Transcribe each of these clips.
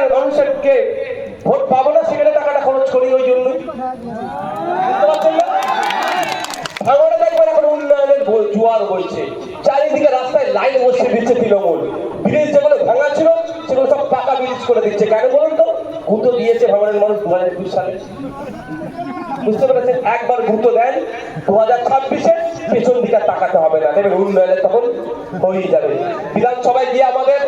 এলাকার মানুষেরকে ভোট পাবো না, সেখানে টাকাটা খরচ করি ওই জন্যই। ভাঙড়ে দেখবেন এখন উন্নয়নের জোয়ার বইছে, চারিদিকে রাস্তায় লাইন বসিয়ে দিচ্ছে তৃণমূল। ব্রিজ যেগুলো ভাঙা ছিল সেগুলো সব পাকা ব্রিজ করে দিচ্ছে। কেন বলুন তো? গুঁতো দিয়েছে ভাঙড়ের মানুষ 2021 সালে, বুঝতে পেরেছেন? একবার গুঁতো দেন 2026-এ পেছন দিকে তাকাতে হবে না, দেখবেন উন্নয়নের তখন হয়েই যাবে। বিধানসভায় গিয়ে আমাদের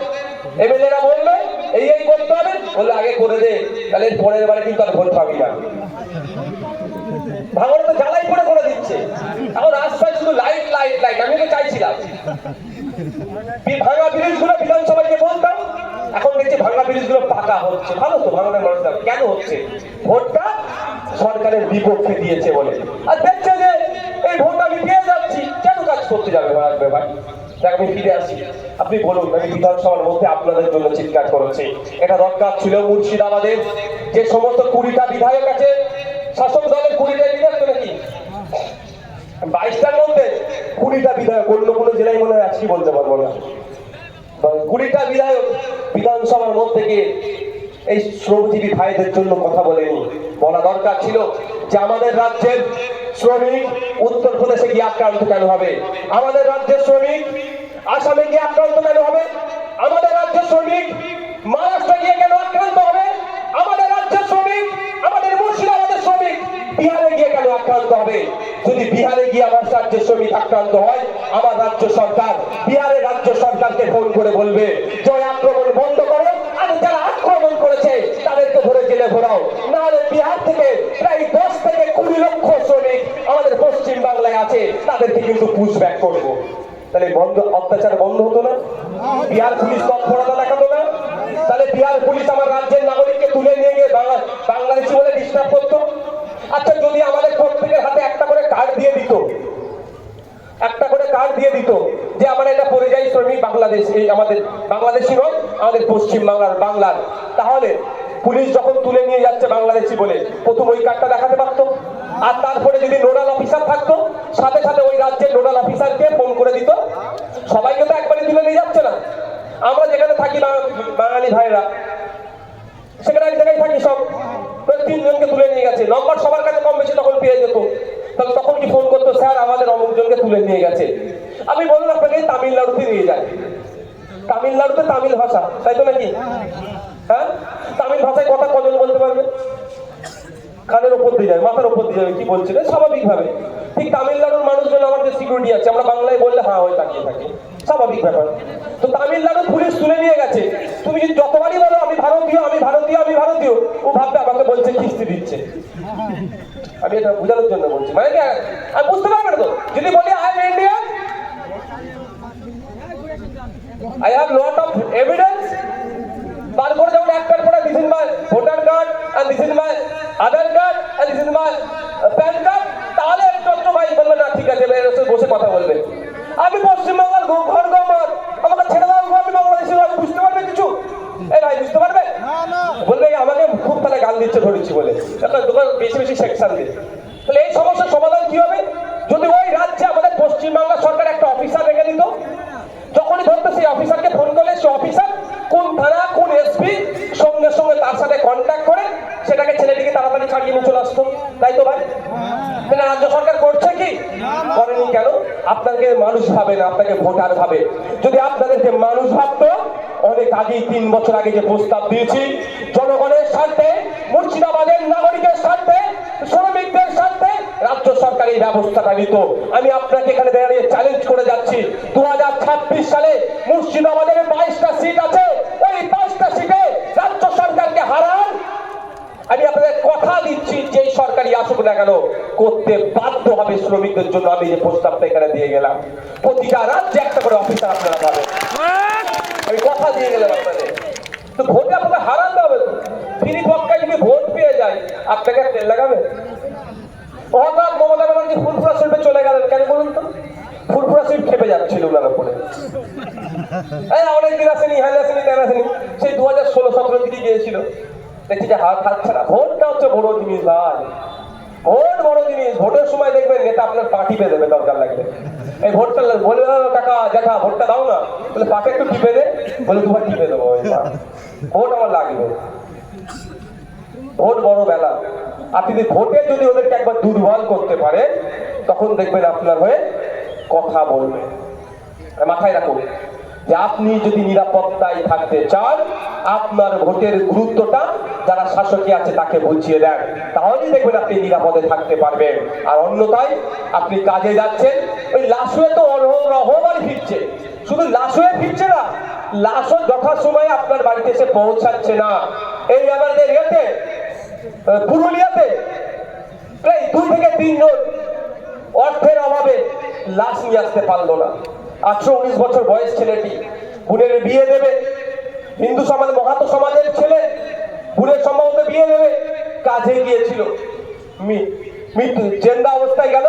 এমএলএরা বলবে এই করতে হবে, বললে আগে করে দে, তাহলে পরের বারে কিন্তু আর ভোট পাবি না। ভাঙড়ে তো জ্বালাই করে দিচ্ছে, এখন রাস্তায় শুধু লাইট লাইট লাইট। আমি তো চাইছিলাম ভাঙা ব্রিজ গুলো বিধানসভায় গিয়ে বলতাম, এখন দেখছি ভাঙা ব্রিজ গুলো পাকা হচ্ছে। ভালো তো, ভাঙনের মানুষরা কেন হচ্ছে? ভোটটা সরকারের বিপক্ষে দিয়েছে বলে, আর দেখছে যে এই ভোট আমি পেয়ে যাচ্ছি, কেন কাজ করতে যাবে ভাই? আমি ফিরে আসি, আপনি বলুন। আমি বিধানসভার মধ্যে আপনাদের জন্য চিৎকার করেছি, এটা দরকার ছিল মুর্শিদাবাদের যে সমস্ত 20টা বিধায়ক আছে, শাসক দলের 20টা বিধায়ক নাকি 22টার মধ্যে 20টা বিধায়ক, অন্য কোনো জেলায় মনে হয় আজকে বলতে পারবো না, 20টা বিধায়ক বিধানসভার মধ্যে গিয়ে এই শ্রমজীবী ভাইদের জন্য কথা বলেনি। বলা দরকার ছিল যে আমাদের রাজ্যের শ্রমিক উত্তরপ্রদেশে গিয়ে আক্রান্ত কেন হবে, আমাদের রাজ্যের শ্রমিক আসামে গিয়ে আক্রান্ত কেন হবে, আমাদের রাজ্যের শ্রমিক মহারাষ্ট্রে গিয়ে কেন আক্রান্ত হবে, আমাদের রাজ্যের শ্রমিক, আমাদের মুর্শিদাবাদের শ্রমিক বিহারে গিয়ে কেন আক্রান্ত হবে? যদি বিহারে গিয়ে আমার রাজ্যের শ্রমিক আক্রান্ত হয়, আমার রাজ্য সরকার বিহারের রাজ্য সরকারকে ফোন করে বলবে যে আক্রমণ বন্ধ করো, আর যারা আক্রমণ করেছে তাদেরকে ধরে জেলে ভরাও, নাহলে বিহার থেকে প্রায় 10 থেকে 20 লক্ষ শ্রমিক আমাদের পশ্চিম বাংলায় আছে, তাদেরকে কিন্তু পুশব্যাক করবো। তাহলে অত্যাচার বন্ধ হতো না? বিহার পুলিশ তৎপরতা দেখাতো না? তাহলে বিহার পুলিশ আমার রাজ্যের নাগরিককে তুলে নিয়ে গিয়ে বাংলাদেশি বলে ডিস্টার্ব করতো? আচ্ছা, যদি আমাদের প্রত্যেকের হাতে একটা করে কার্ড দিয়ে দিত, যে আমরা এটা পরিযায়ী শ্রমিক বাংলাদেশ, এই আমাদের বাংলাদেশি নয়, আমাদের পশ্চিম বাংলার, তাহলে পুলিশ যখন তুলে নিয়ে যাচ্ছে বাংলাদেশি বলে প্রথম ওই কার্ডটা দেখাতে পারতো। আর তারপরে যদি নোডাল অফিসার থাকতো, সাথে সাথে ওই রাজ্যের নোডাল অফিসারকে ফোন করে দিত। সবাইকে তো একবারে তুলে নিয়ে যাচ্ছে না। আমরা যেখানে থাকি বাঙালি ভাইরা, সেখানে এক জায়গায় থাকি, সব 3 জনকে তুলে নিয়ে গেছে, নম্বর সবার কাছে কম বেশি তখন পেয়ে যেত। তাহলে তখন কি ফোন করতো, স্যার আমাদের অমুক জনকে তুলে নিয়ে গেছে। আমি বলুন আপনাকে, তামিলনাড়ুতে নিয়ে যায়, তামিলনাড়ুতে তামিল ভাষা, তাই তো নাকি? হ্যাঁ, তামিল ভাষায় কথা কজন বলতে পারবে? কানের উপর দিয়ে যাবে, মাথার উপর দিয়ে যাবে, কি বলছিল স্বাভাবিক ভাবে। ঠিক তামিলনাড়ুর মানুষজন আমার যে সিকিউরিটি আছে, আমরা বাংলায় বললে হ্যাঁ ওই তাকিয়ে থাকি, স্বাভাবিক ব্যাপার। তো তামিলনাড়ু পুলিশ তুলে নিয়ে গেছে, তুমি যদি যতবারই বলো আমি ভারতীয় আমি ভারতীয় আমি ভারতীয়, ও ভাববে আমাকে বলছে কিস্তি দিচ্ছে। আমি এটা বোঝানোর জন্য বলছি, মানে কি আমি বুঝতে পারবে না তো? যদি বলি I am Indian, I have lot of evidence, তারপরে যখন একটার পরে this is my voter card and this is my Aadhaar card and this is my pan card, তাহলে একটু ভাই বলবে না ঠিক আছে বসে কথা বলবে। আমি পশ্চিমবঙ্গের ঘর গমার, আমাকে ছেড়ে দাও, আমি বাংলাদেশি, বুঝতে পারবে কিছু? এই ভাই বুঝতে পারবে? বলবে আমাকে খুব তাহলে গাল দিচ্ছে ধরেছি বলে, দোকান বেশি বেশি সেকশন দিয়ে। তাহলে এই সমস্যার সমাধান কি হবে? যদি ওই রাজ্যে আমাদের পশ্চিমবাংলা সরকার একটা অফিসার রেখে দিত, যখনই ধরতো সেই অফিসারকে ফোন করলে সে অফিসার কোন থানা কোন এসপি সঙ্গে সঙ্গে তার সাথে কন্ট্যাক্ট করে সেটাকে ছেলেটিকে তাড়াতাড়ি ছাড়িয়ে নিয়ে চলে আসতো, তাই তো ভাই? রাজ্য সরকার করছে কি? করেনি। কেন? আপনাকে মানুষ ভাবে না, আপনাকে ভোটার ভাবে। যদি আপনাদেরকে মানুষ ভাবতো, অনেক আগেই 3 বছর আগে যে প্রস্তাব দিয়েছি, জনগণের স্বার্থে, মুর্শিদাবাদের নাগরিকের স্বার্থে, শ্রমিকদের স্বার্থে রাজ্য সরকার এই ব্যবস্থাটা নিত। আমি আপনাকে এখানে দাঁড়িয়ে চ্যালেঞ্জ করে যাচ্ছি, 2026 সালে মুর্শিদাবাদের 22টা সিট আছে, ওই 5টা সিটে রাজ্য সরকারকে হারান। আমি আপনাদের কথা দিচ্ছি, যে সরকারি আসুক না কেন করতে বাধ্য হবে শ্রমিকদের জন্য। আমি যে প্রস্তাবটা এখানে দিয়ে গেলাম, প্রতিটা রাজ্যে একটা করে অফিসার আপনারা পাবেন, আমি কথা দিয়ে গেলাম আপনাদের। তো ভোটে আপনাকে হারাতে হবে তো। ফ্রি পক্ষায় যদি ভোট পেয়ে যায়, আপনাকে তেল লাগাবে? হঠাৎ মমতা ব্যানার্জি ফুরফুরা শিল্পে চলে গেলেন, কেন বলুন তো? ফুরফুরা শিল্প খেপে যাচ্ছিল ওনার উপরে। অনেকদিন আসেনি, হ্যাঁ আসেনি, তেন আসেনি, সেই 2016-17 দিকে গিয়েছিল। দেখছি যে হাত ছাড়া। ভোটটা হচ্ছে বড় জিনিস ভাই, ভোট বড় জিনিস। ভোটের সময় দেখবেন নেতা আপনার পা টিপে দেবে দরকার লাগলে। এই ভোটটা বলে টাকা দেখা ভোটটা দাও না, বলে পাটা একটু টিপে দে, বলে দুবার টিপে দেবো। ভোট আমার লাগবে। ভোট বড় বেলা। আপনি যদি ভোটে যদি ওদেরকে একবার দুর্বল করতে পারে, তখন দেখবেন আপনার হয়ে কথা বলবে। মাথায় রাখুন যে আপনি যদি নিরাপত্তায় থাকতে চান, আপনার ভোটের গুরুত্বটা যারা শাসকে আছে তাকে বুঝিয়ে দেন, তাহলেই দেখবেন আপনি নিরাপদে থাকতে পারবেন। আর অন্যথায় আপনি কাজে যাচ্ছেন, ওই লাশে তো রহবারই ফিরছে। শুধু লাশ হয়ে ফিরছে না, লাশও যথাসময়ে আপনার বাড়িতে এসে পৌঁছাচ্ছে না। এই আমাদের ইয়েতে পুরুলিয়াতে প্রায় 2 থেকে 3 জন অর্থের অভাবে লাশ নিয়ে আসতে পারলো না। 18-19 বছর বয়স ছেলেটি বোনের বিয়ে দেবে, হিন্দু সমাজ মহাতো সমাজের ছেলে, বোনের সম্ভবত বিয়ে দেবে, কাজে গিয়েছিল, মৃত্যু জেন্দা অবস্থায় গেল,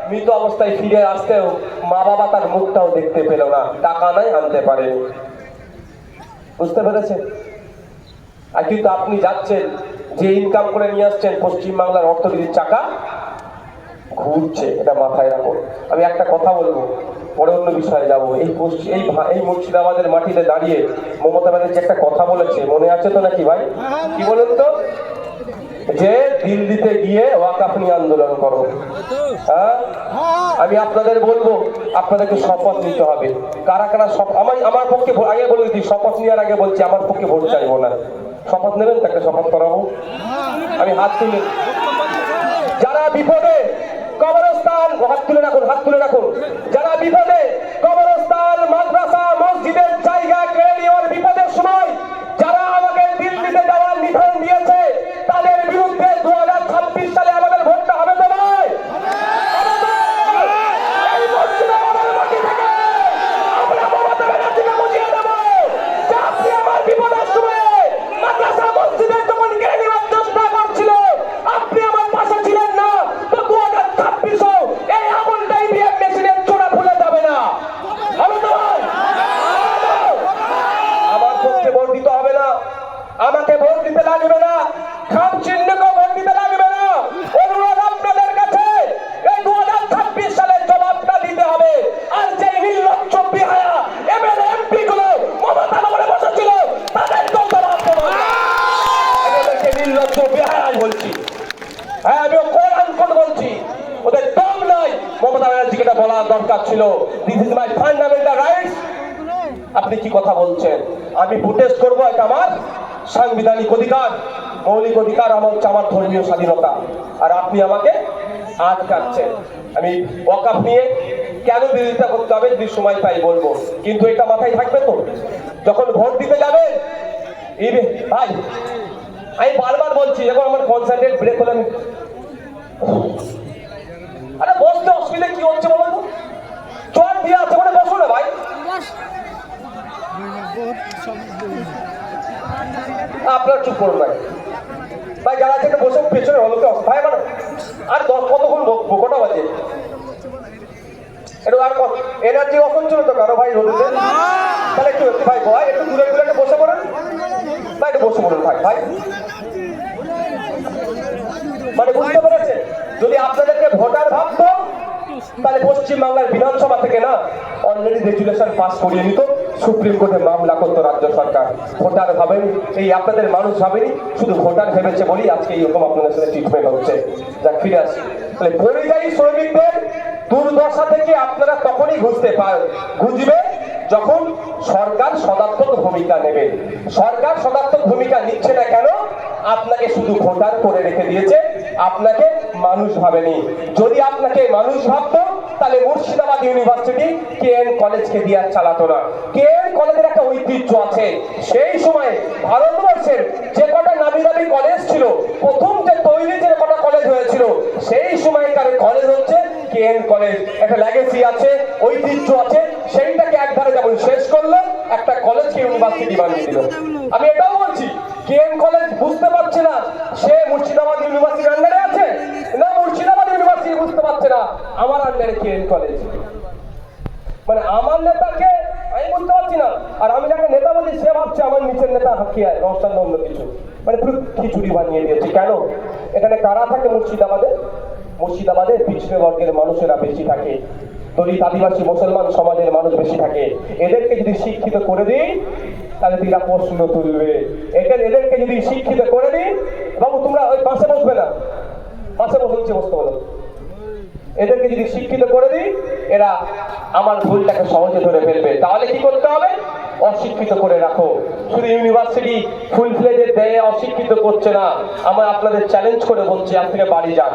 মৃত অবস্থায় ফিরে আসতেও মা বাবা তার মুখটাও দেখতে পেল না, টাকা নাই আনতে পারেনি। বুঝতে পেরেছে? আর কিন্তু আপনি যাচ্ছেন, যে ইনকাম করে নিয়ে আসছেন, পশ্চিমবাংলার অর্থনীতির চাকা ঘুরছে, এটা মাথায় রাখুন। আমি একটা কথা বলবো, পরে অন্য বিষয়ে যাবো। এই মুর্শিদাবাদের মাটিতে দাঁড়িয়ে মমতা ব্যানার্জি একটা কথা বলেছে, মনে আছে তো নাকি ভাই? কি বলেন তো? যে দিল্লিতে গিয়ে ওয়াকফ নিয়ে আন্দোলন করো। হ্যাঁ, আমি আপনাদের বলবো, আপনাদেরকে শপথ নিতে হবে। কারা কারা আমার পক্ষে, আগে বলে দিচ্ছি, শপথ নেওয়ার আগে বলছি আমার পক্ষে ভোট চাইবো না। শপথ নেবেন? তাকে শপথ করাবো। আমি হাত তুলে, যারা বিপদে কবরস্থান, হাত তুলে রাখুন, হাত তুলে রাখুন। যারা বিপদে কবরস্থান, মাদ্রাসা, মসজিদের জায়গা কেড়ে নেওয়ার বিপদের সময় যারা আমাকে দিল্লিতে যাওয়ার নিধন দিয়েছে, তাদের বিরুদ্ধে 2026 সালে আমাদের ভোটটা হবে তো নয়? এই মুর্শিদাবাদের মাটি থেকে আমরা মমতা ব্যানার্জিকে বুঝিয়ে দেবো যে আপনি আমার বিপদের সময়ে মাদ্রাসা মসজিদের যখন কেড়ে নেওয়ার চেষ্টা করছিল, আপনি আমার পাশে ছিলেন না। তো 2026 এই আমলটা ইভিএম মেশিনের চোরা ভুলে যাবে না। হবে তো ভাই? আমার পক্ষে ভোট দিতে হবে না, আমাকে ভোট দিতে লাগবে না, খাম চিহ্নকে ভোট দিতে লাগবে না। অনুরোধ আপনাদের কাছে, এই 2026 সালের জবাবটা দিতে হবে। আর যে নির্লজ্জ বিহায়া এমএলএ এমপি গুলো মমতা নগরে বসেছিল, তাদেরকেও জবাব দেবো। এদেরকে নির্লজ্জ বিহায়াই বলছি। হ্যাঁ, আমি কোরআন কোট বলছি, ওদের দম নাই। মমতা ব্যানার্জিকে এটা বলা দরকার ছিল, this is my fundamental rights. আপনি কি কথা বলছেন? আমি প্রোটেস্ট করবো, এটা আমার সাংবিধানিক অধিকার, মৌলিক অধিকার, আমার ধর্মীয় স্বাধীনতা। আর আপনি আমাকে আটকাচ্ছেন। আমি ওয়াকফ নিয়ে কেন বিরোধিতা করতে হবে যদি সময় পাই বলবো, কিন্তু এটা মাথায় থাকবে তো যখন ভোট দিতে যাবেন। ভাই, আমি বারবার বলছি, এখন আমার কনসেন্ট্রেট ব্রেক হলে আমি, আরে বসতে অসুবিধা কি হচ্ছে বলো তো? চট দিয়ে আছে মানে বসো না ভাই। আপনার চুপ করুন ভাই। ভাই যারা আছে বসে পেছনে হলো তো ভাই, আমার আর কতক্ষণ বকবো? কটা বাজে? একটু আর এনার্জি অফন ছিল তো কারো ভাই রোদে, তাহলে একটু ভাই ভাই একটু দূরে দূরে একটু বসে পড়েন ভাই, একটু বসে পড়ুন ভাই। ভাই মানে বুঝতে পেরেছে, যদি আপনাদেরকে ভোটার ভাবতো তাহলে পশ্চিমবাংলার বিধানসভা থেকে না অলরেডি রেজুলেশন পাস করিয়ে নিত, সুপ্রিম কোর্টে মামলা করতো রাজ্য সরকার। ভোটার ভাবেনি, এই আপনাদের মানুষ ভাবেনি, শুধু ভোটার ভেবেছে বলি আজকে এইরকম আপনাদের সাথে ট্রিটমেন্ট হচ্ছে। যাক, ফিরে আসি। তাহলে পরিযায়ী শ্রমিকদের দুর্দশা থেকে আপনারা তখনই বুঝবে যখন সরকার সদার্থক ভূমিকা নেবে। সরকার সদার্থক ভূমিকা নিচ্ছে না কেন? আপনাকে শুধু ভোটার করে রেখে দিয়েছে, আপনাকে মানুষ ভাবেনি। যদি আপনাকে মানুষ ভাবতো তাহলে মুর্শিদাবাদ ইউনিভার্সিটি কেএন কলেজকে দিয়ে আর চালাতো না। কেএন কলেজের একটা ঐতিহ্য আছে। সেই সময়ে ভারতবর্ষের যে কটা নামি দামি কলেজ ছিল, প্রথম যে তৈরি যে কটা কলেজ হয়েছিল, সেই সময়কার কলেজ হচ্ছে কেএন কলেজ। একটা লেগেসি আছে, ঐতিহ্য আছে, সেইটাকে একবারে যেমন শেষ করলো, একটা কলেজকে ইউনিভার্সিটি বানিয়ে দিল। আমি এটাও বলছি, কেএন কলেজ বুঝতে পারছে না সে মুর্শিদাবাদ ইউনিভার্সিটির আন্ডারে আছে, না মুর্শিদাবাদ ইউনিভার্সিটি বুঝতে পারছে না আমার আন্ডারে কেএন কলেজ। মানে আমার নেতাকে আমি বুঝতে পারছি না। আর আমি যাকে নেতা বলি সে ভাবছে আমার নিচের নেতা হাকিয়ায় নওশাদ অন্য কিছু, মানে পুরো খিচুড়ি বানিয়ে দিয়েছে। কেন? এখানে কারা থাকে মুর্শিদাবাদে? মুর্শিদাবাদে পিছড়ে বর্গের মানুষেরা বেশি থাকে, দলিত আদিবাসী মুসলমান সমাজের মানুষ বেশি থাকে। এদেরকে যদি শিক্ষিত করে দিই তাহলে এরা প্রশ্ন তুলবে। এদেরকে যদি শিক্ষিত করে দিই, বাবু তোমরা ওই পাশে বসবে না, পাশে বসে বসতে বলো। এদেরকে যদি শিক্ষিত করে দিই এরা আমার ভুলটাকে সহজে ধরে ফেলবে। তাহলে কি করতে হবে? অশিক্ষিত করে রাখো। শুধু ইউনিভার্সিটি ফুল ফ্লেজের দেয়ে অশিক্ষিত করছে না, আমরা আপনাদের চ্যালেঞ্জ করে বলছি আজ থেকে বাড়ি যান।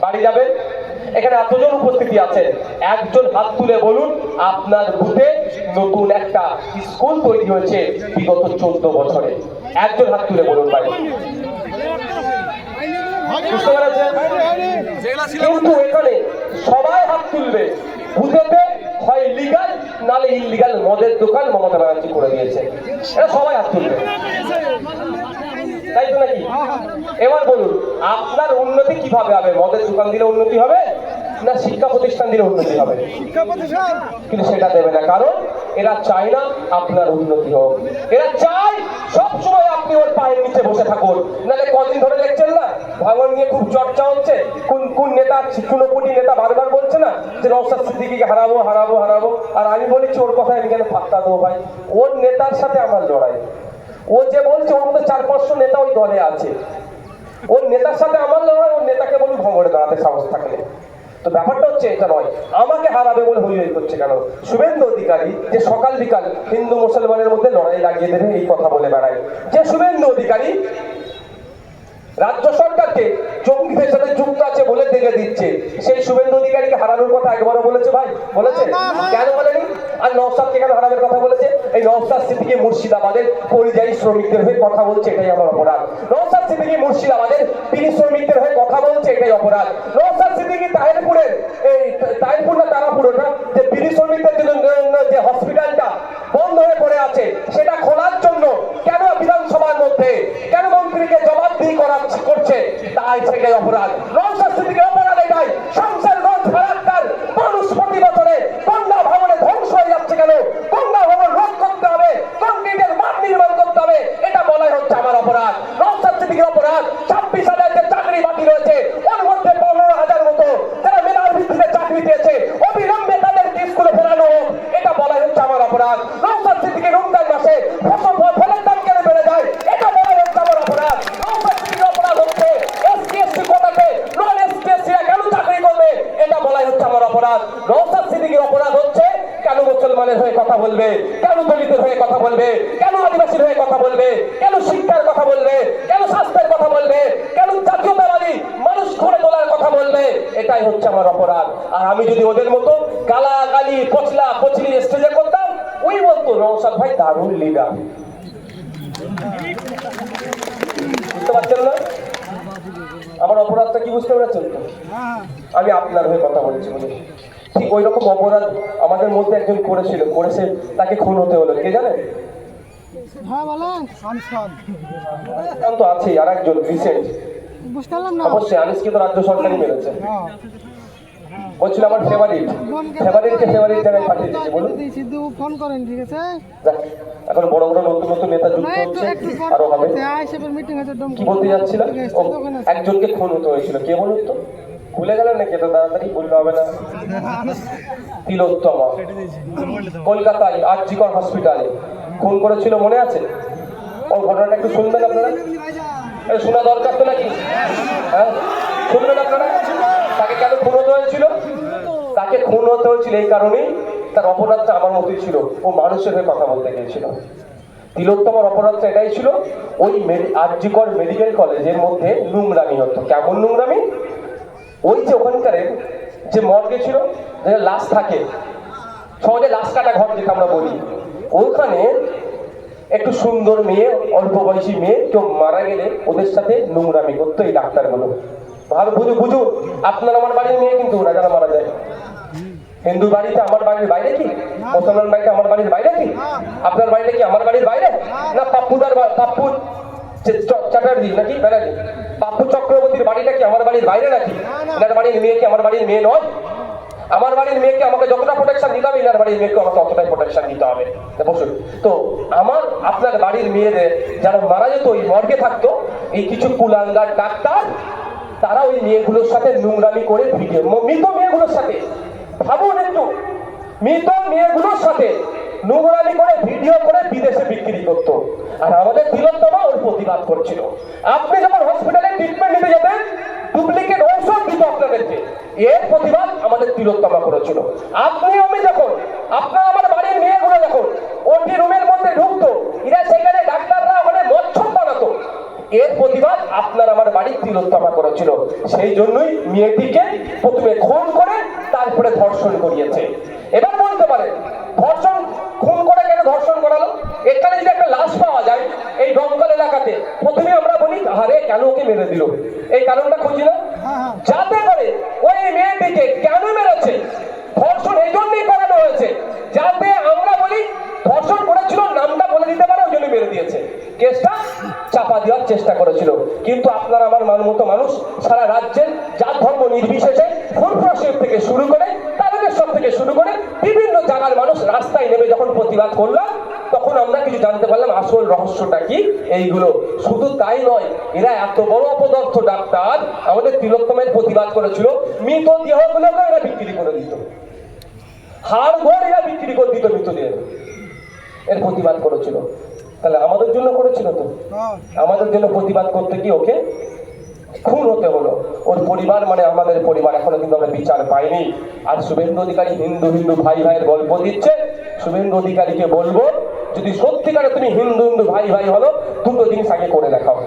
বাড়ি যাবেন, এখানে এতজন উপস্থিতি আছেন, একজন হাত তুলে বলুন আপনার বুথে নতুন একটা স্কুল তৈরি হয়েছে বিগত 14 বছরে। একজন হাত তুলে বলুন ভাই। বুঝতে পেরেছেন? কিন্তু এখানে সবাই হাত তুলবে, বুথেতে হয় লিগাল নালে ইলিগাল মদের দোকান মমতা ব্যানার্জি করে দিয়েছে, এটা সবাই হাত তুলবে, তাই তো নাকি? এবার বলুন আপনার উন্নতি কিভাবে হবে? মদের দোকান দিলে উন্নতি হবে না শিক্ষা প্রতিষ্ঠান দিলে উন্নতি হবে? কিন্তু সেটা দেবে না, কারণ এরা চায় না আপনার উন্নতি হোক। এরা চায় সবসময় আপনি ওর পায়ের নিচে বসে থাকুন। নাহলে কদিন ধরে দেখছেন না ভাঙন নিয়ে খুব চর্চা হচ্ছে, কোন নেতা, কোটি নেতা বারবার বলছে না যে নওশাদ সিদ্দিকীকে হারাবো হারাবো হারাবো। আর আমি বলেছি ওর কথা আমি কেন পাত্তা দেবো ভাই? ওর নেতার সাথে আমার লড়াই। ও যে বলছে ওর মধ্যে 4-500 নেতা ওই দলে আছে, ওর নেতার সাথে আমার লড়াই। ওর নেতাকে বলুন ভঙ্গরে দাঁড়াতে সাহস থাকলে। তো ব্যাপারটা হচ্ছে এটা নয় আমাকে হারাবে বলে হই হই করছে কেন? শুভেন্দু অধিকারী যে সকাল বিকাল হিন্দু মুসলমানের মধ্যে লড়াই লাগিয়ে দেবে এই কথা বলে বেড়ায়, যে শুভেন্দু অধিকারী রাজ্য সরকারকে জঙ্গিদের সাথে যুক্ত আছে বলে দেখে দিচ্ছে, সেই শুভেন্দু অধিকারীকে হারানোর কথা একবারও বলেছে ভাই? বলেছে? কেন বলেনি? আর নওশাদকে কেন হারানোর কথা বলেছে? এই নওশাদ সিদ্দিকী মুর্শিদাবাদের পরিযায়ী শ্রমিকদের হয়ে কথা বলছে, এটাই আমার অপরাধ। নওশাদ সিদ্দিকী মুর্শিদাবাদের বিড়ি শ্রমিকদের হয়ে কথা বলছে, এটাই অপরাধ। নওশাদ সিদ্দিকী তাহিরপুরের, এই তাহিরপুর না তারাপুর ওটা, যে বিড়ি শ্রমিকদের জন্য যে হসপিটালটা বন্ধ হয়ে পড়ে আছে সেটা খোলার জন্য কেন বিধানসভার মধ্যে কেন মন্ত্রীকে জবাবদিহি করছে? তাই সেটাই অপরাধ। নওশাদ সিদ্দিকীর অপরাধ এটাই। শমশেরগঞ্জ ফারাক্কার মানুষ প্রতি বছরে গঙ্গা ভবনে ধ্বংস হয়ে যাচ্ছে কেন? গঙ্গা ভবন রোধ করতে হবে, কংক্রিটের মাঠ নির্মাণ করতে হবে, এটা বলাই হচ্ছে আমার অপরাধ। নওশাদ সিদ্দিকীর অপরাধ 26,000 যে চাকরি বাকি রয়েছে ওর মধ্যে 15,000 মতো যারা মেধার ভিত্তিতে চাকরি পেয়েছে অবিলম্বে তাদেরকে স্কুলে ফেরানো হোক, এটা বলাই হচ্ছে আমার অপরাধ। নওশাদ সিদ্দিকী রমজান মাসে ফলের দাম কেন বেড়ে যায়, এটা বলাই হচ্ছে আমার অপরাধ। নওশাদ সিদ্দিকীর অপরাধ হচ্ছে এসসি/এসটি কোটাতে নন এসসি/এসটিরা কেন চাকরি করবে, এটা বলাই হচ্ছে আমার অপরাধ। নওশাদ সিদ্দিকীর অপরাধ হচ্ছে কেন মুসলমানের হয়ে কথা বলবে, কেন দলিতের হয়ে কথা বলবে, কেন আদিবাসীর হয়ে কথা বলবে, কেন শিক্ষার কথা বলবে, কেন স্বাস্থ্যের কথা বলবে, কেন জাতীয়তাবাদী মানুষ গড়ে তোলার কথা বলবে, এটাই হচ্ছে আমার অপরাধ। আর আমি যদি ওদের মতো গালাগালি পচলা পচলি স্টেজে করতাম, ওই বলতো নওশাদ ভাই দারুণ লিডার। বুঝতে পারছেন না আমার অপরাধটা কি? বুঝতে পেরেছেন তো? আমি আপনার হয়ে কথা বলছি বলে ঠিক ওই রকম অপরাধ আমাদের মধ্যে একজন করেছে, তাকে খুন হতে হলো, কে জানেন? তো আছে আর একজন রিসেন্ট, অবশ্যই আনিসকে তো রাজ্য সরকারই মেরেছে। বলছিল আমার ফেভারিটকে ফেভারিট জায়গায় পাঠিয়ে দিচ্ছে। বলুন ফোন করেন, ঠিক আছে? এখন বড় বড় নতুন নেতা যুক্ত হচ্ছে, আরো হবে। কি বলতে যাচ্ছিলাম? একজনকে খুন হতে হয়েছিল, কে বলুন তো? ভুলে গেলেন নাকি? এত তাড়াতাড়ি ভুললে হবে না। তিলোত্তমা কলকাতায় আরজিকর হসপিটালে খুন করেছিল, মনে আছে? ওই ঘটনাটা একটু শুনবেন আপনারা? শোনা দরকার তো নাকি? হ্যাঁ শুনবেন আপনারা? তাকে কেন খুন হতে হয়েছিল? তাকে খুন হতে হয়েছিল এই কারণেই, তার অপরাধটা আমার মতোই ছিল, ও মানুষের হয়ে কথা বলতে গিয়েছিল। তিলোত্তমার অপরাধটা এটাই ছিল, ওই আরজিকর মেডিকেল কলেজের মধ্যে নোংরামি হতো। কেমন নোংরামি? ওই যে ওখানকার যে মর্গে ছিল, যেখানে লাশ থাকে, সহজে লাশ কাটা ঘর যেটা আমরা বলি, ওইখানে একটু সুন্দর মেয়ে, অল্প বয়সী মেয়ে কেউ মারা গেলে ওদের সাথে নোংরামি করতো এই ডাক্তারগুলো। ভালো বুঝুন, আপনার আমার বাড়ির মেয়ে কিন্তু ওরা যারা মারা যায়। হিন্দু বাড়িতে আমার বাড়ির বাইরে কি? মুসলমান বাড়িতে আমার বাড়ির বাইরে কি? আপনার বাড়িতে কি আমার বাড়ির বাইরে? না পাপ্পু চ্যাটার্জি নাকি ব্যানার্জি, পাপ্পু চক্রবর্তীর বাড়িটা কি আমার বাড়ির বাইরে নাকি? এনার বাড়ির মেয়ে কি আমার বাড়ির মেয়ে নয়? আমার বাড়ির মেয়েকে আমাকে যতটা প্রোটেকশন দিতে হবে, এনার বাড়ির মেয়েকে আমাকে ততটাই প্রোটেকশন দিতে হবে। বসুন। তো আমার আপনার বাড়ির মেয়েদের যারা মারা যেত ওই মর্গে থাকতো, এই কিছু কুলাঙ্গার ডাক্তার তারা ওই মেয়েগুলোর সাথে নোংরামি করে ভিডিও, মৃত মেয়েগুলোর সাথে, ভাবুন একটু, মৃত মেয়েগুলোর সাথে নোংরামি করে ভিডিও করে বিদেশে বিক্রি করতো, আর আমাদের তিলোত্তমা ওর প্রতিবাদ করছিল। আপনি যখন হসপিটালে ট্রিটমেন্ট নিতে যেতেন ডুপ্লিকেট ঔষধ দিত আপনাদেরকে, এর প্রতিবাদ আমাদের তিলোত্তমা করেছিল। আপনি আমি যখন, আপনার আমার বাড়ির মেয়েগুলো যখন ওটি রুমের মধ্যে ঢুকতো, এরা সেখানে ডাক্তাররা ওখানে মচ্ছর বানাতো, এর প্রতিবাদ আপনার আমার বাড়ির তিলোত্তমা করেছিল। সেই জন্যই মেয়েটিকে প্রথমে খুন করে তারপরে ধর্ষণ করিয়েছে। এবার বলতে পারেন ধর্ষণ, খুন করে কেন ধর্ষণ করালো? এখানে যদি একটা লাশ পাওয়া যায় এই ডঙ্গল এলাকাতে, প্রথমে আমরা বলি আরে কেন ওকে মেরে দিল, এই কারণটা খুঁজি না, যাতে করে ওই মেয়েটিকে কেন মেরেছে, ধর্ষণ এই জন্যই করানো হয়েছে যাতে আমরা বলি ধর্ষণ করেছিল, নামটা বলে দিতে পারে, ওই জন্য মেরে দিয়েছে, কেসটা চাপা দেওয়ার চেষ্টা করেছিল। কিন্তু আপনার আমার মতো মানুষ সারা রাজ্যের জাত ধর্ম নির্বিশেষে ফুলপ্রসেব থেকে শুরু করে তারকেশ্বর থেকে শুরু করে বিভিন্ন জায়গার মানুষ রাস্তায় নেমে যখন প্রতিবাদ করলাম, তখন আমরা কিছু জানতে পারলাম আসল রহস্যটা কি। এইগুলো শুধু তাই নয়, এরা এত বড় অপদার্থ ডাক্তার আমাদের তিলোত্তমের প্রতিবাদ করেছিল, মৃত দেহগুলোকে এরা বিক্রি করে দিত, হাড় ঘর এরা বিক্রি করে দিত মৃতদেহ, এর প্রতিবাদ করেছিল। তাহলে আমাদের জন্য করেছিল তো, আমাদের জন্য প্রতিবাদ করতে গিয়ে ওকে খুন হতে হলো। ওর পরিবার মানে আমাদের পরিবার, এখনো কিন্তু আমরা বিচার পাইনি। আর শুভেন্দু অধিকারী হিন্দু হিন্দু ভাই ভাইয়ের গল্প দিচ্ছে, শুভেন্দু অধিকারীকে বলবো যদি সত্যিকারে তুমি হিন্দু হিন্দু ভাই ভাই হলো, দুটো জিনিস আগে করে দেখাও,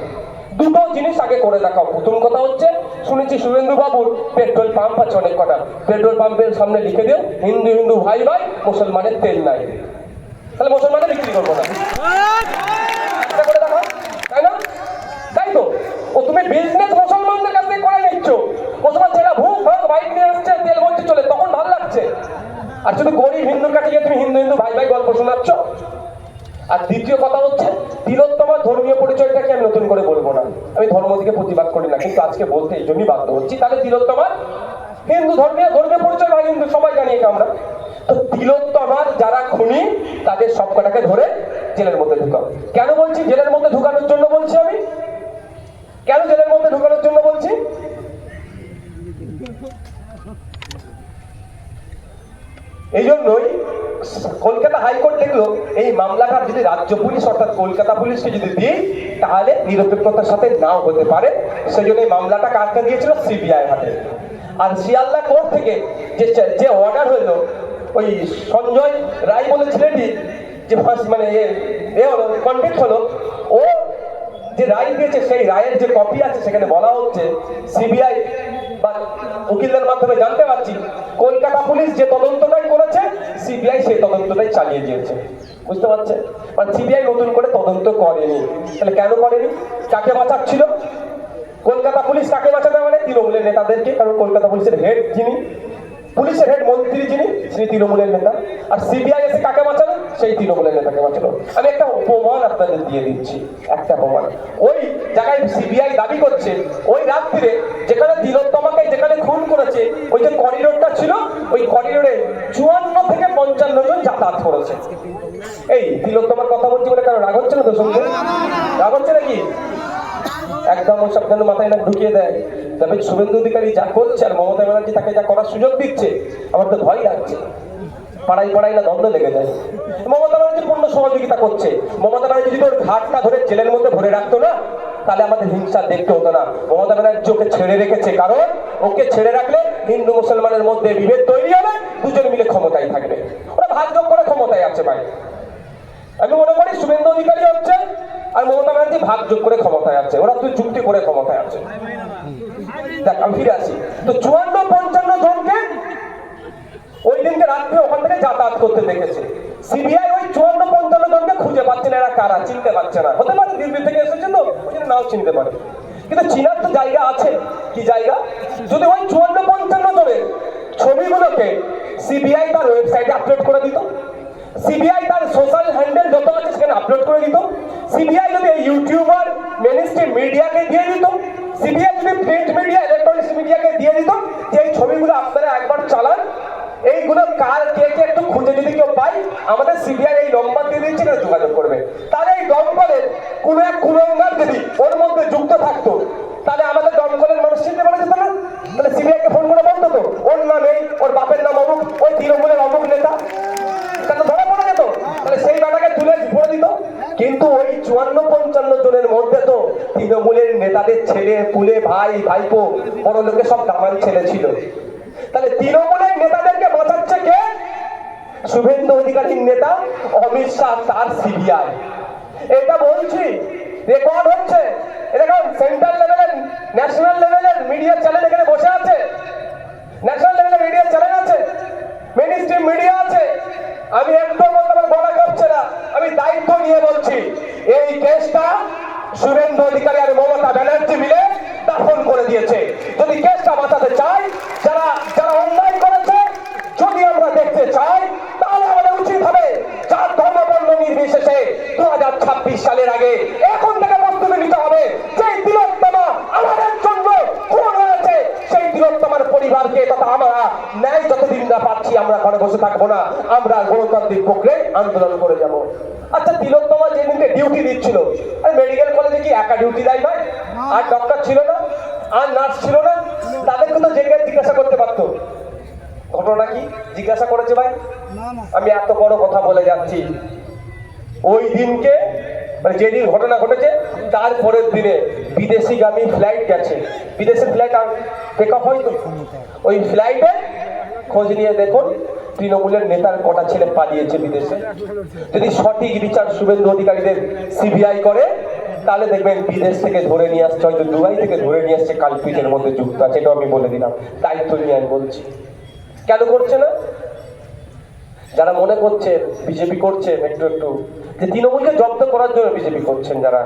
দুটো জিনিস আগে করে দেখাও। প্রথম কথা হচ্ছে, শুনেছি শুভেন্দু বাবুর পেট্রোল পাম্প আছে অনেক কটা, পেট্রোল পাম্পের সামনে লিখে দিও হিন্দু হিন্দু ভাই ভাই, মুসলমানের তেল নাই, তাহলে মুসলমানের বিক্রি করবো না, এটা করে দেখাও, তাই না? তাই তো, ও তুমি বিজনেস মুসলমানদের কাছ থেকে করে নিচ্ছ, মুসলমান ছেলেরা ভুক ভাগ বাইক নিয়ে আসছে, তেল ভরতে চলে, তখন ভালো লাগছে। আর শুধু গরিব হিন্দুর কাছে গিয়ে তুমি হিন্দু হিন্দু ভাই ভাই গল্প শোনাচ্ছ। আর দ্বিতীয় কথা হচ্ছে, তিলোত্তমার ধর্মীয় পরিচয়টাকে আমি নতুন করে বলবো না, আমি ধর্ম থেকে প্রতিবাদ করি না, কিন্তু আজকে বলতে এই জন্যই বাধ্য হচ্ছি। তাহলে তিলোত্তমার হিন্দু ধর্মীয় পরিচয় ভাই হিন্দু সবাই জানি এটা আমরা। তো তিলোত্তমার যারা খুনি তাদের সবকটাকে ধরে জেলের মধ্যে ঢুকাও। কেন বলছি জেলের মধ্যে ঢুকানোর জন্য বলছি আমি, কেন জেলের মধ্যে ঢুকানোর জন্য বলছি? এই জন্যই কলকাতা হাইকোর্ট দেখলো এই মামলাটা যদি রাজ্য পুলিশ অর্থাৎ কলকাতা পুলিশকে যদি দিই তাহলে নিরপেক্ষতার সাথে নাও হতে পারে, সেই জন্য এই মামলাটা কাটতে দিয়েছিল সিবিআই হাতে। আর শিয়ালদা কোর্ট থেকে যে অর্ডার হলো, ওই সঞ্জয় রায় বলে ছেলেটি যে ফার্স্ট মানে হলো কনভিক্ট হলো, ও যে রায় দিয়েছে সেই রায়ের যে কপি আছে সেখানে বলা হচ্ছে সিবিআই বা উকিলদের মাধ্যমে জানতে পারছি কলকাতা পুলিশ যে তদন্তটাই করেছে সিবিআই সেই তদন্তটাই চালিয়ে দিয়েছে। বুঝতে পারছেন? মানে সিবিআই নতুন করে তদন্ত করেনি। তাহলে কেন করেনি? কাকে বাঁচাচ্ছিল? কলকাতা পুলিশ কাকে বাঁচাতে মানে তৃণমূলের নেতাদেরকে, কারণ কলকাতা পুলিশের হেড যিনি, পুলিশের হেড মন্ত্রী যিনি, সেই তৃণমূলের নেতা। আর সিবিআই এসে কাকে বাঁচালো? সেই তৃণমূলের নেতাকে বাঁচালো। আমি একটা প্রমাণ আপনাদের দিয়ে দিচ্ছি, একটা প্রমাণ। ওই জায়গায় সিবিআই দাবি করছে ওই রাত্রিরে যেখানে তিলোত্তমাকে যেখানে খুন করেছে ওই যে করিডোরটা ছিল, ওই করিডোরে 54 থেকে 55 জন যাতায়াত করেছে। এই তিলোত্তমার কথা বলছি বলে কারণ রাগ হচ্ছে না তো? শুনতে রাগ হচ্ছে নাকি? একদম ওসব যেন মাথায় না ঢুকিয়ে দেয়। তবে শুভেন্দু অধিকারী যা করছে আর মমতা ব্যানার্জি তাকে যা করার সুযোগ দিচ্ছে, আমার তো ভয় লাগছে, পাড়াই পাড়াই না দ্বন্দ্ব লেগে যায়। মমতা ব্যানার্জি পূর্ণ সহযোগিতা করছে। মমতা ব্যানার্জি যদি ওর ঘাটটা ধরে জেলের মধ্যে ভরে রাখতো না তাহলে আমাদের হিংসা দেখতে হতো না। মমতা ব্যানার্জি ওকে ছেড়ে রেখেছে, কারণ ওকে ছেড়ে রাখলে হিন্দু মুসলমানের মধ্যে বিভেদ তৈরি হবে, দুজন মিলে ক্ষমতায় থাকবে। ওরা ভাগযোগ করে ক্ষমতায় আছে ভাই। আমি মনে করি শুভেন্দু অধিকারী হচ্ছে আর মমতা ব্যানার্জি ভাগযোগ করে ক্ষমতায় আছে, ওরা তুই চুক্তি করে ক্ষমতায় আছে। দেখ আমি ফিরে আসি, তো 54-55 জনকে ওই দিনকে রাত্রে ওখান থেকে যাতায়াত করতে দেখেছে সিবিআই। ওই 54-55 জনকে খুঁজে পাচ্ছে না, এরা কারা চিনতে পারছে না। হতে পারে দিল্লি থেকে এসেছে তো ওই জন্য নাও চিনতে পারে, কিন্তু চিনার তো জায়গা আছে। কি জায়গা? যদি ওই 54-55 জনের ছবিগুলোকে সিবিআই তার ওয়েবসাইটে আপলোড করে দিত, সিবিআই তার সোশ্যাল হ্যান্ডেল যত আছে সেখানে আপলোড করে দিত, সিবিআই যদি ইউটিউবার মেনস্ট্রিম মিডিয়াকে দিয়ে দিত, সিবিআই যদি প্রিন্ট মিডিয়া ইলেকট্রনিক্স মিডিয়াকে দিয়ে দিত যে এই ছবিগুলো আপনারা একবার চালান, এইগুলো কার কে কে একটু খুঁজে যদি কেউ পাই, আমাদের সিবিআই এই নম্বর দিয়ে দিচ্ছে, যোগাযোগ করবে। তাহলে এই দমকলের কোন এক কুলঙ্গার যদি ওর মধ্যে যুক্ত থাকতো, তাহলে আমাদের দমকলের মানুষ চিনতে পারা যেত না? তাহলে সিবিআই কে ফোন করে বলতো তো ওর নাম এই, ওর বাপের নাম অমুক, ওই তৃণমূলের অমুক নেতা, তাহলে ধরা পড়ে যেত। তাহলে সেই বাটাকে তুলে ভরে দিত। কিন্তু ওই 54-55 জনের মধ্যে তো তৃণমূলের নেতাদের ছেলে পুলে, ভাই ভাইপো, বড় লোকের সব দামান ছেলে ছিল। তাহলে তৃণমূলের নেতাদেরকে বাঁচাচ্ছে কে? শুভেন্দু অধিকারীর নেতা অমিত শাহ, তার সিবিআই। এটা বলছি, রেকর্ড হচ্ছে। এরকম সেন্ট্রাল লেভেলের, ন্যাশনাল লেভেলের মিডিয়া চ্যানেল এখানে বসে আছে, ন্যাশনাল লেভেলের মিডিয়া চ্যানেল আছে, মেইন স্ট্রিম মিডিয়া আছে। আমি একদম আমার বলা করছে না, আমি দায়িত্ব নিয়ে বলছি, এই কেসটা শুভেন্দু অধিকারী আর মমতা ব্যানার্জি মিলে দাফন করে দিয়েছে। যদি কেসটা বাঁচাতে চাই, যারা যারা অন্যায় করেছে যদি আমরা দেখতে চাই, তাহলে আমাদের উচিত হবে যার ধর্মবর্ণ নির্বিশেষে 2026 সালের আগে এখন থেকে প্রস্তুতি নিতে হবে। যেই তিলোত্তমা আমাদের জন্য খুন হয়েছে, সেই তিলোত্তমার পরিবারকে তথা আমরা ন্যায় যতদিন না পাচ্ছি, আমরা ঘরে বসে থাকবো না, আমরা গণতান্ত্রিক প্রক্রিয়ায় আন্দোলন করে যাব। আচ্ছা, তিলোত্তমা যেদিনকে ডিউটি দিচ্ছিল, আর মেডিকেল কলেজে কি একা ডিউটি দেয় ভাই? আর ডক্টর ছিল না, আর নার্স ছিল না, তাদেরকে তো জিজ্ঞাসা করতে পারতো ঘটনা কি, জিজ্ঞাসা করেছে ভাই? আমি এত বড় কথা বলে যাচ্ছি, ওই দিনকে মানে যেদিন ঘটনা ঘটেছে তার পরের দিনে বিদেশিগামী ফ্লাইট গেছে, বিদেশি ফ্লাইট টেক অফ হয়, ওই ফ্লাইটে খোঁজ নিয়ে দেখুন তৃণমূলের নেতার কটা ছেলে পালিয়েছে বিদেশে। যদি সঠিক বিচার শুভেন্দু অধিকারীদের সিবিআই করে, তাহলে দেখবেন বিদেশ থেকে ধরে নিয়ে আসছে, হয়তো দুবাই থেকে ধরে নিয়ে আসছে, কালপিটের মধ্যে যুক্ত আছে। এটাও আমি বলে দিলাম, দায়িত্ব নিয়ে আমি বলছি। কেন করছে না? যারা মনে করছেন বিজেপি করছেন একটু একটু, যে তৃণমূলকে জব্দ করার জন্য বিজেপি করছেন, যারা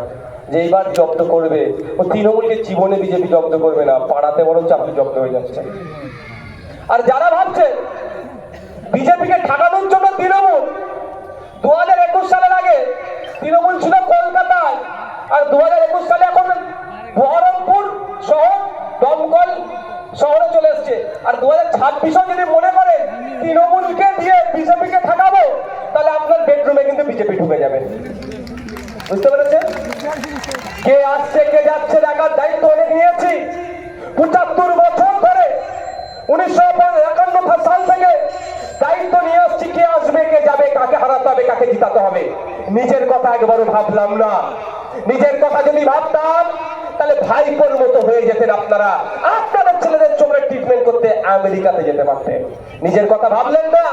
যে এইবার জব্দ করবে, ও তৃণমূলকে জীবনে বিজেপি জব্দ করবে না, পাড়াতে বরঞ্চ আপনি জব্দ হয়ে যাচ্ছেন। আর যারা ভাবছেন বিজেপিকে ঠকানোর জন্য তৃণমূল, 2021 সালের আগে তৃণমূল ছিল কলকাতায়, আর 2021 সালে এখন বহরমপুর শহর, দমকল শহরে চলে এসছে। আর 2026 যদি মনে করেন তৃণমূলকে দিয়ে বিজেপিকে ঠকাবো, তাহলে আপনার বেডরুমে কিন্তু বিজেপি ঢুকে যাবে। বুঝতে পেরেছেন? কে আসছে কে যাচ্ছে দেখার দায়িত্ব অনেক নিয়েছি। 75 বছর ধরে 1951 সাল থেকে দায়িত্ব নিয়ে আসছি, কে আসবে কে যাবে, কাকে হারাতে হবে কাকে জিতাতে হবে। নিজের কথা একবারও ভাবলাম না। নিজের কথা যদি ভাবতাম, তাহলে ভাইপোর মতো হয়ে যেতেন আপনারা, আপনাদের ছেলেদের চোখের ট্রিটমেন্ট করতে আমেরিকাতে যেতে পারতেন। নিজের কথা ভাবলেন না,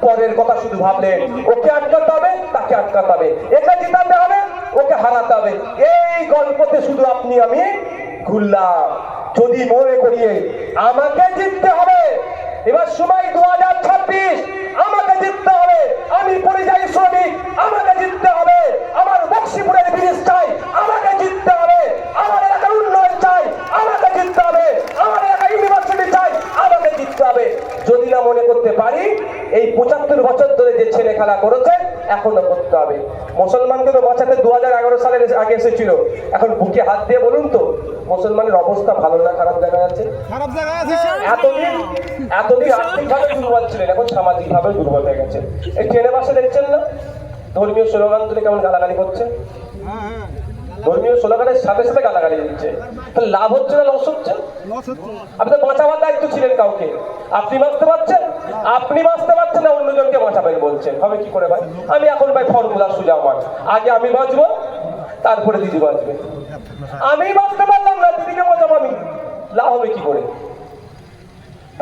পরের কথা শুধু ভাবলেন। ওকে আটকাতে হবে, তাকে আটকাতে হবে, একে জিতাতে হবে, ওকে হারাতে হবে। এই গল্পতে শুধু আপনি আমি ঘুরলাম। যদি মনে করিয়ে আমাকে জিততে হবে, এবার সময় 2026, আমাকে জিততে হবে। আমি পরিযায়ী শ্রমিক, আমাকে জিততে হবে। আমার বক্সিপুরের ব্রিজ চাই, আমাকে জিততে হবে। আমার এলাকার উন্নয়ন চাই, আমাকে জিততে হবে। আমার এলাকার ইউনিভার্সিটি চাই, আমাকে জিততে হবে। যদি না মনে করতে পারি, এই 75 বছর ধরে যে ছেলে খেলা করেছে এখনো করতে হবে। মুসলমানকে তো বাঁচাতে 2011 সালের আগে এসেছিল। এখন বুকে হাত দিয়ে বলুন তো, মুসলমানের অবস্থা ভালো না খারাপ দেখা যাচ্ছে? এতদিন আর্থিকভাবে দুর্বল ছিলেন, এখন সামাজিকভাবে দুর্বল হয়ে গেছে। এই ট্রেনে বাসে দেখছেন না ধর্মীয় স্লোগান তুলে কেমন গালাগালি করছে? ধর্মীয় স্লোগানের সাথে সাথে গালাগালি দিচ্ছে। তাহলে লাভ হচ্ছে না লস হচ্ছে? আপনি তো বাঁচাবার দায়িত্ব ছিলেন কাউকে, আপনি বাঁচতে পারছেন? আপনি বাঁচতে পারছেন না, অন্যজনকে বাঁচাবেন বলছেন। হবে কি করে ভাই? আমি এখন ভাই ফর্মুলা সোজা আমার, আগে আমি বাঁচবো, তারপরে দিদি বাঁচবে। আমি বাঁচতে পারলাম না, দিদিকে বাঁচাবো আমি, লাভ হবে কি করে?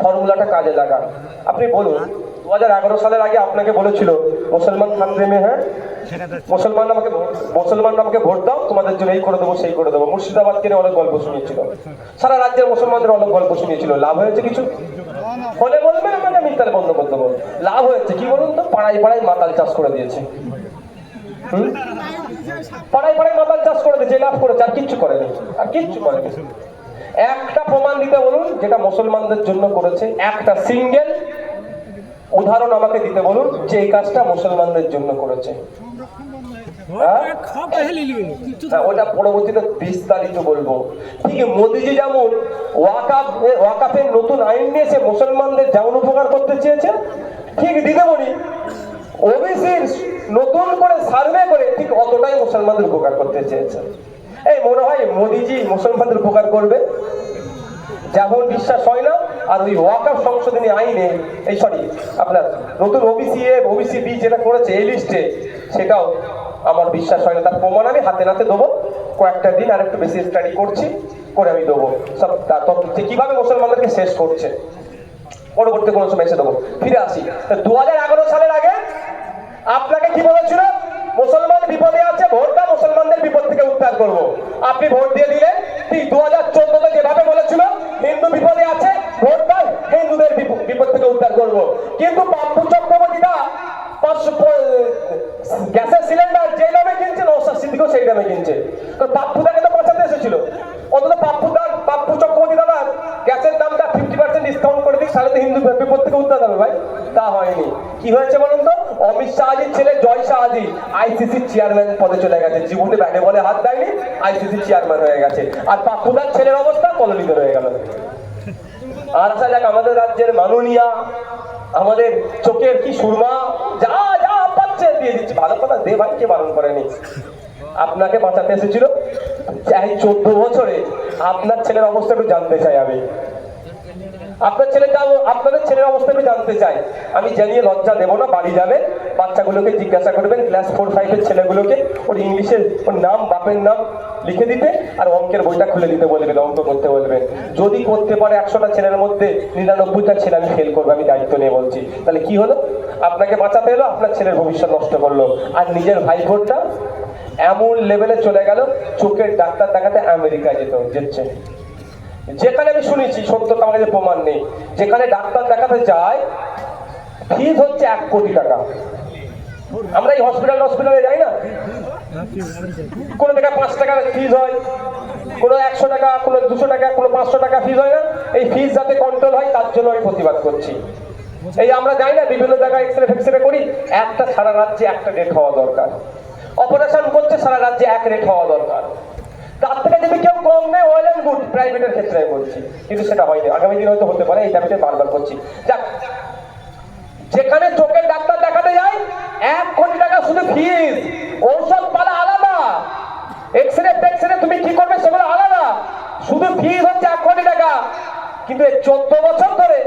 ফর্মুলাটা কাজে লাগান। আপনি বলুন, 2011 সালের আগে আপনাকে বলেছিল মুসলমান থাকবে মেয়ে, হ্যাঁ মুসলমানরা আমাকে ভোট দাও, তোমাদের জন্য এই করে দেবো সেই করে দেবো। মুর্শিদাবাদকে নিয়ে অনেক গল্প শুনিয়েছিল, সারা রাজ্যের মুসলমানদের অনেক গল্প শুনিয়েছিল। লাভ হয়েছে কিছু? হলে বলবেন, আমাকে মিথ্যারে বন্ধ করে দেবো। লাভ হয়েছে কি বলুন তো? পাড়ায় পাড়ায় মাতাল চাষ করে দিয়েছে। পাড়ায় পাড়ায় মাতাল চাষ করে দিয়েছে, লাভ করেছে, আর কিচ্ছু করেনি, আর কিচ্ছু করেনি। একটা প্রমাণ দিতে বলুন যেটা মুসলমানদের জন্য করেছে, একটা সিঙ্গেল উদাহরণ আমাকে দিতে বলুন যে এই কাজটা মুসলমানদের জন্য করেছে। ওটা পরবর্তীতে বিস্তারিত বলবো। ঠিক মোদিজি যেমন ওয়াকাফের নতুন আইন নিয়ে এসে মুসলমানদের যেমন উপকার করতে চেয়েছে, ঠিক দিদিমণি ওবিসির নতুন করে সার্ভে করে ঠিক অতটাই মুসলমানদের উপকার করতে চেয়েছে। এই মনে হয় মোদিজি মুসলমানদের উপকার করবে যেমন বিশ্বাস হয় না। আর ওই ওয়াকাফ সংশোধনী আইনে আপনার নতুন ওবিসি বি যেটা করেছে এই লিস্টে, সেটাও আমার বিশ্বাস হয় না। তার প্রমাণ আমি হাতে নাতে দেবো, কয়েকটা দিন আর একটু বেশি স্টাডি করছি, করে আমি দেবো সব যে কিভাবে মুসলমানদেরকে শেষ করছে, পরবর্তী কোনো সময় এসে দেবো। ফিরে আসি 2011 সালের আগে আপনাকে কি বলেছিল? মুসলমান বিপদে আছে, ভোটটা মুসলমানদের বিপদ থেকে উদ্ধার করবো। আপনি ভোট দিয়ে দিলেন। ঠিক 2014-তে যেভাবে বলেছিল হিন্দু বিপদে আছে, ভোটটা হিন্দুদের বিপদ থেকে উদ্ধার করবো। কিন্তু পাপ্পু চক্রবর্তীরা গ্যাসের সিলিন্ডার যে দামে কিনছে, নওশাদ সিদ্দিকও সেই দামে কিনছে। তো পাপ্পুদাকে তো বাঁচাতে এসেছিল, অন্তত পাপ্পু চক্রবর্তী দাদা গ্যাসের দামটা 50% ডিসকাউন্ট করে দিক, তাহলে তো হিন্দু বিপদ থেকে উদ্ধার হবে ভাই। তা হয়নি। কি হয়েছে বলুন তো? অমিত শাহজির ছেলে জয় শাহজি আইসিসির চেয়ারম্যান পদে চলে গেছে। জীবনে ব্যাটে বলে হাত দেয়নি, আইসিসির চেয়ারম্যান হয়ে গেছে। আর পাপ্পুদার ছেলের অবস্থা কলোনিতে রয়ে গেল। আর আসা যাক আমাদের রাজ্যের মাননীয়া, আমাদের চোখের কি সুরমা, যা যা পাচ্ছে দিয়ে দিচ্ছে। ভালো কথা দে ভাই, কে বারণ করেনি? আপনাকে বাঁচাতে এসেছিল। এই 14 বছরে আপনার ছেলের অবস্থা একটু জানতে চাই আমি। আপনাদের ছেলের অবস্থা আমি জানতে চাই। আমি জানিয়ে লজ্জা দেবো না, বাড়ি যাবে বাচ্চাগুলোকে জিজ্ঞাসা করবেন, ক্লাস 4-5-এর ছেলেগুলোকে ওর ইংলিশের ওর নাম, বাপের নাম লিখে দিতে, আর অঙ্কের বইটা খুলে দিতে বলবেন, অঙ্ক করতে বলবেন। যদি করতে পারে 100টা ছেলের মধ্যে 99টা ছেলে আমি ফেল করবো, আমি দায়িত্ব নিয়ে বলছি। তাহলে কি হলো? আপনাকে বাঁচাতে এলো, আপনার ছেলের ভবিষ্যৎ নষ্ট করলো। আর নিজের ভাইফোঁটা এমন লেভেলে চলে গেল, চোখের ডাক্তার দেখাতে আমেরিকায় যেচ্ছে। যেখানে আমি শুনেছি, সত্যতা আমার কাছে প্রমাণ নেই, যেখানে ডাক্তার দেখাতে যায় ফিজ হচ্ছে 1 কোটি টাকা। আমরা এই হসপিটালে যাই না, কোনো জায়গায় 5 টাকা ফিজ হয়, কোনো 100 টাকা, কোনো 200 টাকা, কোনো 500 টাকা ফিজ হয় না। এই ফিজ যাতে কন্ট্রোল হয় তার জন্য আমি প্রতিবাদ করছি। এই আমরা যাই না বিভিন্ন জায়গায় এক্সরে করি, একটা সারা রাজ্যে একটা রেট হওয়া দরকার। অপারেশন করছে সারা রাজ্যে 1 রেট হওয়া দরকার। তার থেকে যদি কেউ কম নেই, ওয়েল এন্ড গুড, প্রাইভেটের ক্ষেত্রে বলছি, কিন্তু সেটা হয়নি। আগামী দিন হয়তো হতে পারে, এই দাবিতে বারবার করছি। যাক, যেখানে চোখের ডাক্তার দেখাতে যায় 1 কোটি টাকা শুধু ফিজ, ঔষধ পালা আলাদা, এক্সরে তুমি কি করবে সেগুলো আলাদা, শুধু ফিজ হচ্ছে 1 কোটি টাকা। কিন্তু 14 বছর ধরে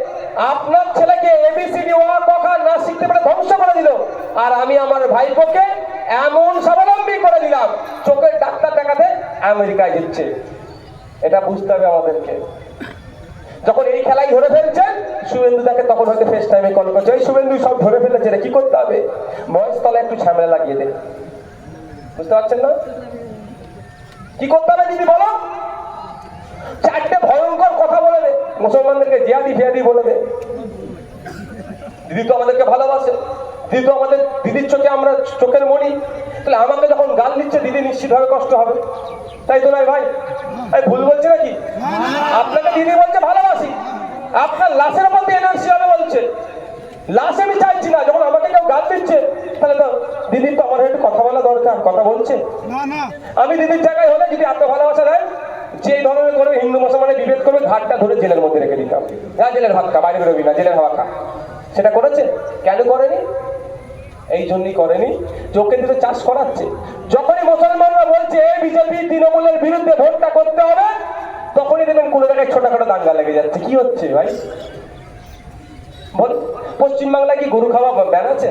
আপনার ছেলেকে এবিসিডি ওয়া ক না শিখতে পারে ধ্বংস করে দিল, আর আমি আমার ভাইপোকে এমন স্বাবলম্বী করে দিলাম, চোখের ডাক্তার দেখাতে আমেরিকায় দিচ্ছে। এটা বুঝতে হবে আমাদেরকে। যখন এই খেলাই ধরে ফেলছেন, শুভেন্দুদাকে তখন হয়তো ফেস টাইমে কল করছে, এই শুভেন্দু সব ধরে ফেলেছে রে, কি করতে হবে? মহেশতলা একটু ঝামেলা লাগিয়ে দে। বুঝতে পারছেন না? কি করতে হবে দিদি বলো? 4টে ভয়ঙ্কর কথা বলে দে মুসলমানদেরকে, জিহাদি ফিয়াদি বলে দে। দিদি তো আমাদেরকে ভালোবাসে, দিদি তো আমাদের, দিদির চোখে আমরা চোখের মণি। তাহলে আমাকে যখন গাল দিচ্ছে, দিদি নিশ্চিতভাবে কষ্ট হবে, তাই তো নয় ভাই? ভুল বলছে নাকি? আপনাকে দিদি বলছে ভালোবাসি, আপনার লাশের মধ্যে এনার্জি হবে বলছে। লাশ আমি চাইছি না, যখন আমাকে কেউ গাল দিচ্ছে, তাহলে তো দিদির তো আমার একটু কথা বলা দরকার। কথা বলছে, আমি দিদির জায়গায় হলে যদি এত ভালোবাসা দেয়, যে ধরনের করবে হিন্দু মুসলমানের বিভেদ করবে, ঘাটটা ধরে জেলের মধ্যে রেখে দিতাম। জেলের ভাত খা, বাইরে বেরোবি না, জেলের হাওয়া খা। সেটা করেছে? কেন করেনি? এই জন্যই করেনি, চোখে দিতে চাষ করাচ্ছে। যখনই মুসলমানরা বলছে বিজেপি তৃণমূলের বিরুদ্ধে ভোটটা করতে হবে, তখনই দেখবেন কোনো জায়গায় ছোটখাটো দাঙ্গা লেগে যাচ্ছে। কি হচ্ছে ভাই বল? পশ্চিমবাংলায় কি গরু খাওয়া ব্যান আছে?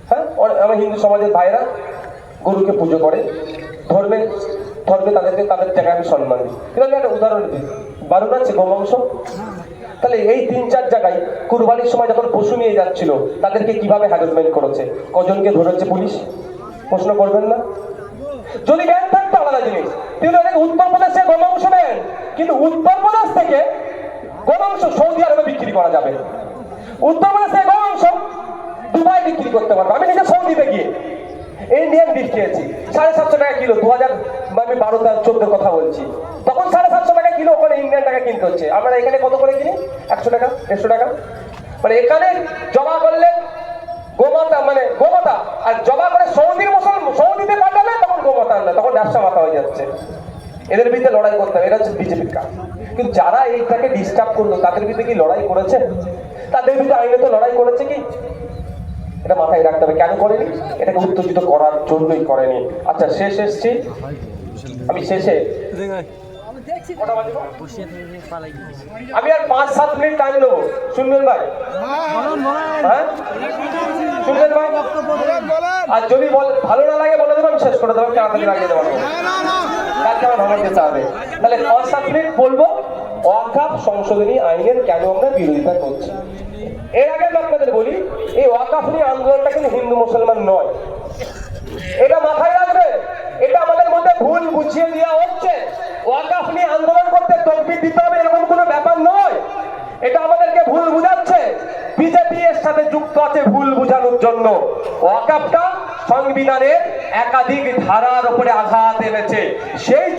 হ্যাঁ, আমার হিন্দু সমাজের ভাইরা গরুকে পুজো করে, ধর্মে তাদের জায়গায় আমি সম্মান দিই। কিন্তু আমি একটা উদাহরণ দিই, বারণ আছে গোমাংস। তাহলে এই 3-4 জায়গায় কুরবানির সময় যখন পশু নিয়ে যাচ্ছিল, তাদেরকে কিভাবে হ্যারাসমেন্ট করেছে, কজনকে ধরেছে পুলিশ? প্রশ্ন করবেন না? যদি জ্ঞান থাকতো আলাদা জিনিস। কিন্তু উত্তরপ্রদেশে গোমাংস নেন, কিন্তু উত্তরপ্রদেশ থেকে গোমাংস সৌদি আরবে বিক্রি করা যাবে। উত্তরপ্রদেশে গোমাংস দুবাই বিক্রি করতে পারবে। আমি নিজে সৌদিতে গিয়ে ইন্ডিয়ান বিফ খেয়েছি, 750 টাকা কিলো। 2012-14 কথা বলছি, তখন 750 টাকা কিলো, ওখানে ইন্ডিয়ান টাকা কিনতে হচ্ছে। আমরা এখানে কত করে কিনি? 100 টাকা, 150 টাকা। মানে এখানে জমা করলে গোমাতা মানে গোমাতা, আর জবা করে সৌদিতে পাঠালে তখন গোমাতা না, তখন ব্যবসা মাথা হয়ে যাচ্ছে। এদের বিরুদ্ধে লড়াই করতে হবে, এটা হচ্ছে বিজেপির কাজ। কিন্তু যারা এইটাকে ডিস্টার্ব করলো তাদের বিরুদ্ধে কি লড়াই করেছে? তাদের বিরুদ্ধে আইনে তো লড়াই করেছে কি? এটা মাথায় রাখতে হবে। কেন করেনি? এটাকে উত্তেজিত করার জন্যই করেনি। আচ্ছা, শেষ এসছি আমি, শেষে আমি আর 5-7 মিনিট টাইম নেবো, শুনবেন ভাই? হ্যাঁ শুনবেন ভাই? আর যদি ভালো না লাগে বলে দেবো, আমি শেষ করে দেবো, তাড়াতাড়ি লাগিয়ে দেবো, কালকে আমার ভ্রমণ যেতে হবে। তাহলে 5-7 মিনিট বলবো ওয়াকফ সংশোধনী আইনের কেন আমরা বিরোধিতা করছি। এর আগে আমি আপনাদের বলি, এই ওয়াকফ নিয়ে আন্দোলনটা কিন্তু হিন্দু মুসলমান নয়, এটা মাথায় রাখবে। এটা আমাদের মধ্যে ভুল বুঝিয়ে দেওয়া হচ্ছে। ওয়াকফ নিয়ে আন্দোলন করতে তকবির দিতে হবে এরকম কোনো ব্যাপার নয়, এটা আমাদেরকে ভুল বুঝাচ্ছে। বিজেপি এর সাথে যুক্ত আছে ভুল বুঝানোর জন্য। ওয়াকফটা সংবিধানের একাধিক ধারার উপরে আঘাত এনেছে, সেই